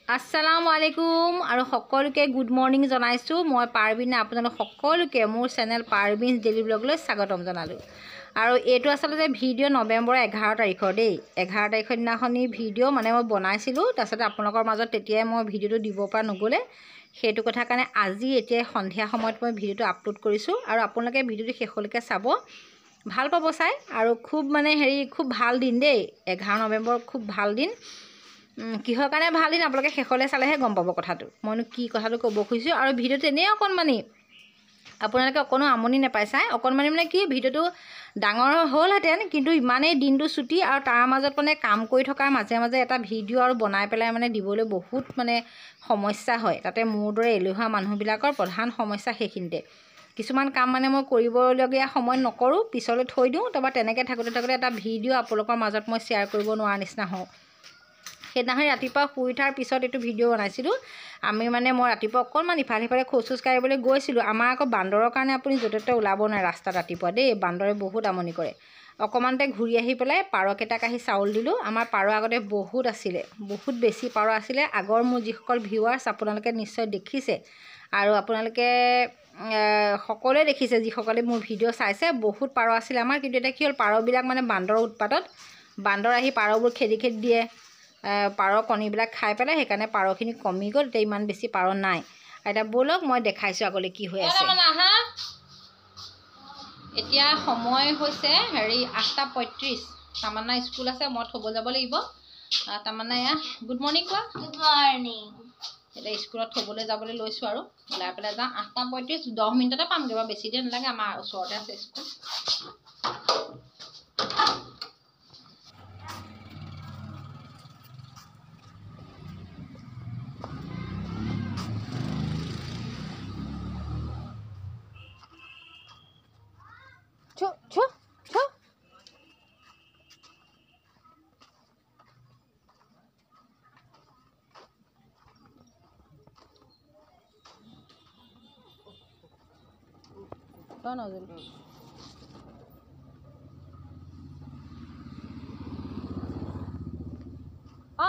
আসসালামু আলাইকুম আৰু সকলোকে গুড মৰ্নিং জনাইছোঁ। মই পাৰবিনে আপোনালোক সকলোকে মোৰ চেনেল পাৰবিন ডেইলি ব্লগলৈ স্বাগতম জনালোঁ। আৰু এইটো আচলতে ভিডিঅ' নৱেম্বৰ 11 তাৰিখৰ দেই। 11 তাৰিখৰ দিনাখনি ভিডিঅ' মানে মই বনাইছিলোঁ, তাৰপিছতে আপোনালোকৰ মাজত তেতিয়াই মই ভিডিঅ'টো দিব পৰা নগ'লে, সেইটো কথা কাৰণে আজি এতিয়া সন্ধিয়া সময়ত মই ভিডিঅ'টো আপলোড কৰিছোঁ। আৰু আপোনালোকে ভিডিঅ'টো শেষলৈকে চাব, ভাল পাব চাই। আৰু খুব মানে খুব ভাল দিন দেই, 11 নৱেম্বৰ খুব ভাল দিন। কিহৰ কাৰণে ভাল দিন আপোনালোকে শেষলৈ চালেহে গম পাব কথাটো, মইনো কি কথাটো ক'ব খুজিছোঁ। আৰু ভিডিঅ'টো এনেই অকণমানি, আপোনালোকে অকণো আমনি নাপায় চাই। অকণমানি মানে কি, ভিডিঅ'টো ডাঙৰ হ'লহেঁতেন, কিন্তু ইমানেই দিনটো ছুটি আৰু তাৰ মাজত মানে কাম কৰি থকাৰ মাজে মাজে এটা ভিডিঅ' আৰু বনাই পেলাই মানে দিবলৈ বহুত মানে সমস্যা হয়। তাতে মোৰ দৰে এলেহুৱা মানুহবিলাকৰ প্ৰধান সমস্যা সেইখিনিতে। কিছুমান কাম মানে মই কৰিবলগীয়া সময়ত নকৰোঁ, পিছলৈ থৈ দিওঁ। তাৰপৰা তেনেকৈ থাকোঁতে এটা ভিডিঅ' আপোনালোকৰ মাজত মই শ্বেয়াৰ কৰিব নোৱাৰা নিচিনা হওঁ। সেইদিনাখন ৰাতিপুৱা শুই উঠাৰ পিছত এইটো ভিডিঅ' বনাইছিলোঁ। মই ৰাতিপুৱা অকণমান ইফালে সিফালে খোজ কাঢ়িবলৈ গৈছিলোঁ। আমাৰ আকৌ বান্দৰৰ কাৰণে আপুনি য'তে ত'তে ওলাব নোৱাৰে ৰাস্তাত ৰাতিপুৱা দেই, বান্দৰে বহুত আমনি কৰে। অকণমানতে ঘূৰি আহি পেলাই পাৰকেইটাক আহি চাউল দিলোঁ। আমাৰ পাৰ আগতে বহুত আছিলে, বহুত বেছি পাৰ আছিলে। আগৰ মোৰ যিসকল ভিউৱাৰ্ছ আপোনালোকে নিশ্চয় দেখিছে, আৰু আপোনালোকে সকলোৱে দেখিছে যিসকলে মোৰ ভিডিঅ' চাইছে। বহুত পাৰ আছিলে আমাৰ, কিন্তু এতিয়া কি হ'ল, পাৰবিলাক মানে বান্দৰৰ উৎপাতত বান্দৰ আহি পাৰবোৰ খেদি দিয়ে। পাৰৰ কণীবিলাক খাই পেলাই, সেইকাৰণে পাৰখিনি কমি গ'ল। এতিয়া ইমান বেছি পাৰ নাই। এতিয়া ব'লক মই দেখাইছোঁ আগলৈ কি হৈ আছে। এতিয়া সময় হৈছে 8:35। তামান্না স্কুল আছে, মই থ'ব যাব লাগিব। তামান্না গুড মৰ্ণিং কোৱা। Good morning. এতিয়া স্কুলত থ'বলৈ যাবলৈ লৈছোঁ আৰু ওলাই পেলাই যাওঁ। 8:35, 10 মিনিটতে পামগৈ বাৰু, বেছি দেৰি নালাগে, আমাৰ ওচৰতে আছে স্কুল।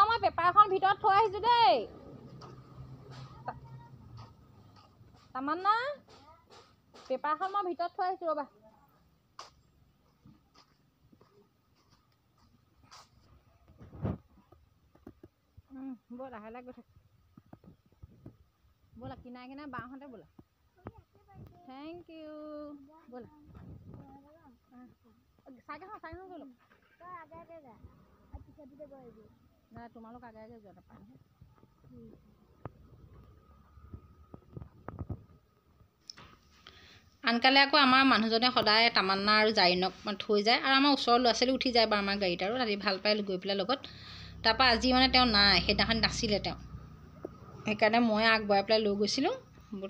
মই পেপাৰখন ভিতৰত থৈ আহিছোঁ দেই। তামান্না, পেপাৰখন মই ভিতৰত থৈ আহিছোঁ ৰ'বা। ব'লা, লাহে লাহে গৈ থাক। ব'লা, কিনাৰে কিনাৰে বাওঁহাতে ব'লা। Thank you. ব'লা, চাইকেলখন গৈ লওক। নাই, তোমালোক আগে আগে যোৱা, নাপায়। আনকালে আকৌ আমাৰ মানুহজনে সদায় তামান্না আৰু জাৰিনক থৈ যায়, আৰু আমাৰ ওচৰৰ ল'ৰা ছোৱালী উঠি যায় বাৰু আমাৰ গাড়ীত, আৰু ৰাতি ভাল পাই গৈ পেলাই লগত। তাৰপৰা আজি মানে তেওঁ নাই, সেইদিনাখন নাছিলে তেওঁ, সেইকাৰণে মই আগবঢ়াই পেলাই লৈ গৈছিলোঁ।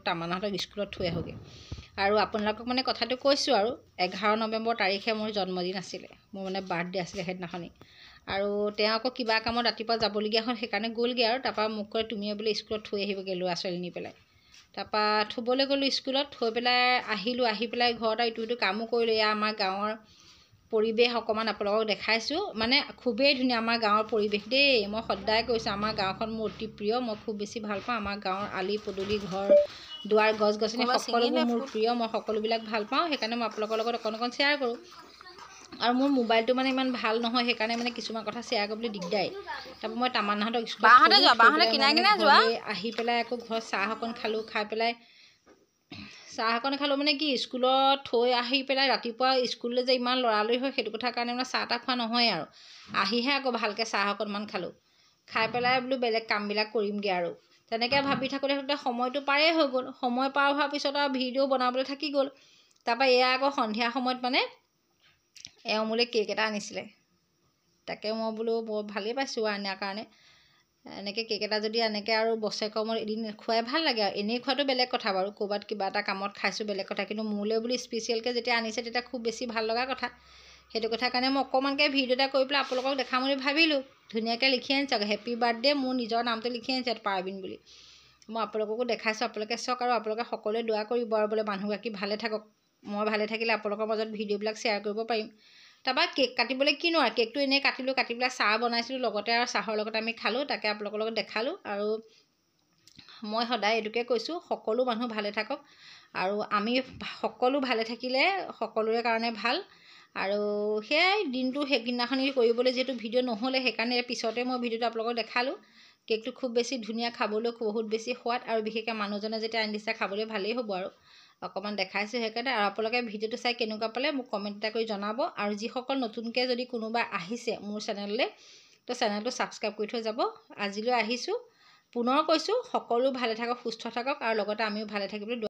তামান্নাহঁতক স্কুলত থৈ আহোঁগৈ। আৰু আপোনালোকক মানে কথাটো কৈছোঁ, আৰু 11 নৱেম্বৰ তাৰিখে মোৰ জন্মদিন আছিলে, মোৰ মানে বাৰ্থডে আছিলে সেইদিনাখনি। আৰু তেওঁ আকৌ কিবা কামত ৰাতিপুৱা যাবলগীয়া হ'ল, সেইকাৰণে গ'লগৈ। আৰু তাৰপৰা মোক কয়, তুমিয়ে বোলে স্কুলত থৈ আহিবগৈ ল'ৰা ছোৱালী নি পেলাই। তাৰপৰা থ'বলৈ গ'লোঁ স্কুলত, থৈ পেলাই আহিলোঁ। আহি পেলাই ঘৰত ইটো সিটো কামো কৰিলোঁ। এয়া আমাৰ গাঁৱৰ পৰিৱেশ অকণমান আপোনালোকক দেখাইছোঁ। মানে খুবেই ধুনীয়া আমাৰ গাঁৱৰ পৰিৱেশ দেই। মই সদায় কৈছোঁ, আমাৰ গাঁওখন মোৰ অতি প্ৰিয়, মই খুব বেছি ভাল পাওঁ। আমাৰ গাঁৱৰ আলি পদূলি, ঘৰ দুৱাৰ, গছ গছনি সকলোবোৰ মোৰ প্ৰিয়। মই সকলোবিলাক ভাল পাওঁ, সেইকাৰণে মই আপোনালোকৰ লগত অকণ অকণ শ্বেয়াৰ কৰোঁ। আৰু মোৰ মোবাইলটো মানে ইমান ভাল নহয়, সেইকাৰণে মানে কিছুমান কথা শ্বেয়াৰ কৰিবলৈ দিগদাৰি। তাৰপৰা মই তামান্নাহঁতক স্কুলত আহি পেলাই আকৌ ঘৰত চাহ অকণ খালোঁ। খাই পেলাই চাহ অকণ খালোঁ মানে কি, স্কুলত থৈ আহি পেলাই ৰাতিপুৱা স্কুললৈ যে ইমান লৰালৰি হয়, সেইটো কথাৰ কাৰণে মানে চাহ তাহ খোৱা নহয়। আৰু আহিহে আকৌ ভালকৈ চাহ অকণমান খালোঁ। খাই পেলাই বোলো বেলেগ কামবিলাক কৰিমগৈ। আৰু তেনেকৈ ভাবি থাকোঁতে সময়টো পাৰেই হৈ গ'ল। সময় পাৰ হোৱাৰ পিছত আৰু ভিডিঅ' বনাবলৈ থাকি গ'ল। তাৰপৰা এয়া আকৌ সন্ধিয়া সময়ত মানে এওঁ মোলৈ কেক এটা আনিছিলে। তাকে মই বোলো বৰ ভালেই পাইছোঁ আনাৰ কাৰণে। এনেকৈ কেক এটা যদি এনেকৈ আৰু বছৰেকৰ মূৰত এদিন খুৱাই ভাল লাগে। আৰু এনেই খোৱাটো বেলেগ কথা বাৰু, ক'ৰবাত কিবা এটা কামত খাইছোঁ বেলেগ কথা, কিন্তু মোলৈ বুলি স্পেচিয়েলকৈ যেতিয়া আনিছে, তেতিয়া খুব বেছি ভাল লগা কথা। সেইটো কথাৰ কাৰণে মই অকণমানকৈ ভিডিঅ' এটা কৰি পেলাই আপোনালোকক দেখাম বুলি ভাবিলোঁ। ধুনীয়াকৈ লিখি আনিছে, হেপী বাৰ্থডে, মোৰ নিজৰ নামটো লিখি আনিছে পাৰবিন বুলি। মই আপোনালোককো দেখাইছোঁ, আপোনালোকে চাওক। আৰু আপোনালোকে সকলোৱে দোৱা কৰিব আৰু বোলে মানুহগৰাকী ভালে থাকক। মই ভালে থাকিলে আপোনালোকৰ মাজত ভিডিঅ'বিলাক শ্বেয়াৰ কৰিব পাৰিম। তাৰপৰা কেক কাটিবলৈ কিনো আৰু কেকটো এনেই কাটিলোঁ, কাটি পেলাই চাহ বনাইছিলোঁ লগতে, আৰু চাহৰ লগত আমি খালোঁ। তাকে আপোনালোকৰ লগত দেখালোঁ। আৰু মই সদায় এইটোকে কৈছোঁ, সকলো মানুহ ভালে থাকক, আৰু আমি সকলো ভালে থাকিলে সকলোৰে কাৰণে ভাল। আৰু সেয়াই দিনটো সেইদিনাখনি কৰিবলৈ যিহেতু ভিডিঅ' নহ'লে, সেইকাৰণে পিছতে মই ভিডিঅ'টো আপোনালোকক দেখালোঁ। কেকটো খুব বেছি ধুনীয়া, খাবলৈ বহুত বেছি সোৱাদ, আৰু বিশেষকৈ মানুহজনে যেতিয়া আনি দিছে খাবলৈ ভালেই হ'ব। আৰু অকণমান দেখাইছোঁ সেইকাৰণে। আৰু আপোনালোকে ভিডিঅ'টো চাই কেনেকুৱা পালে মোক কমেণ্ট এটা কৰি জনাব। আৰু যিসকল নতুনকৈ যদি কোনোবা আহিছে মোৰ চেনেললৈ, তো চেনেলটো ছাবস্ক্ৰাইব কৰি থৈ যাব। আজিলৈ আহিছোঁ। পুনৰ কৈছোঁ, সকলো ভালে থাকক, সুস্থ থাকক, আৰু লগতে আমিও ভালে থাকিবলৈ